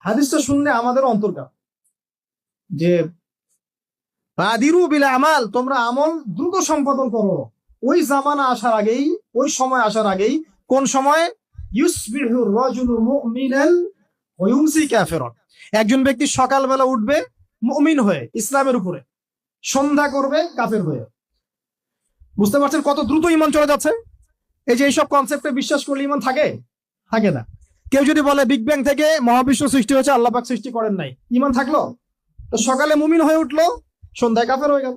হাদিসটা শুনলে আমাদের অন্তর্কাপ যে বাদিরু বিল আমাল, তোমরা আমল দ্রুত সম্পাদন করো। ওই জামানা আসার আগেই, ওই সময় আসার আগেই, কোন সময়? ইউসবিহু রাজুলু মুমিনান ওয়া ইউমসি কাফিরান, একজন ব্যক্তি সকালবেলা উঠবে মুমিন হয়ে, ইসলামের উপরে, সন্ধ্যা করবে কাফের হয়ে। বুঝতে পারছেন কত দ্রুত ঈমান চলে যাচ্ছে? এই যে এইসব কনসেপ্টে বিশ্বাস করলে ঈমান থাকে? থাকে না। কেউ যদি বলে বিগ ব্যাং থেকে মহাবিশ্ব সৃষ্টি হয়েছে, আল্লাহ পাক সৃষ্টি করেন নাই, ঈমান থাকলো? তো সকালে মুমিন হয়ে উঠলো, সন্ধ্যায় কাফের হয়ে গেল।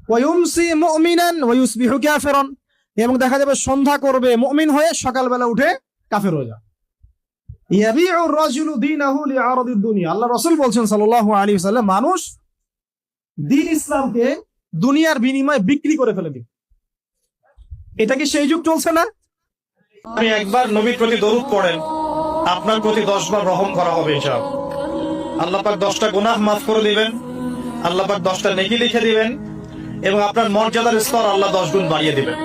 ওয়া ইউমসি মুমিনান ওয়া ইউসবিহু কাফিরান, এবং দেখা যাবে সন্ধ্যা করবে মুমিন হয়ে, সকালবেলা উঠে কাফের হয়ে যাবে। ইয়াবিউর রাজুলু দীনাহু লিআরাদিদ দুনিয়া, আল্লাহ রাসূল বলছেন সাল্লাল্লাহু আলাইহি ওয়াসাল্লাম, মানুষ দ্বীন ইসলামকে দুনিয়ার বিনিময়ে বিক্রি করে ফেলে দিবে। এটা কি সেই যুগ চলছে না? আপনি একবার নবীর প্রতি দরুদ পড়েন, আপনার প্রতি 10 বার রহম করা হবে ইনশাআল্লাহ। আল্লাহ পাক 10টা গুনাহ মাফ করে দিবেন, আল্লাহ পাক 10টা নেকি লিখে দিবেন, এবং আপনার মর্যাদার স্তর আল্লাহ 10 গুণ বাড়িয়ে দিবেন।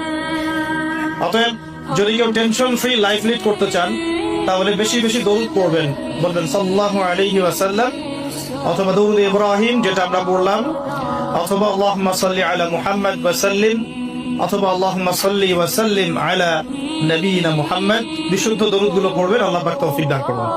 অতএব যদি কেউ টেনশন ফ্রি লাইফ লিড করতে চান, তাহলে বেশি বেশি দরুদ পড়বেন, বলবেন সাল্লাল্লাহু আলাইহি ওয়াসাল্লাম, অথবা দরুদ ইব্রাহিম যেটা আমরা পড়লাম, অথবা আল্লাহুম্মা সাল্লি আলা মুহাম্মাদ ওয়া সাল্লিম, অথবা আল্লাহুম্মা সাল্লি ওয়া সাল্লিম আলা নবিয়িনা মুহাম্মদ। বিশুদ্ধ দরুদগুলো পড়বেন, আল্লাহ পাক তৌফিক দান করুন।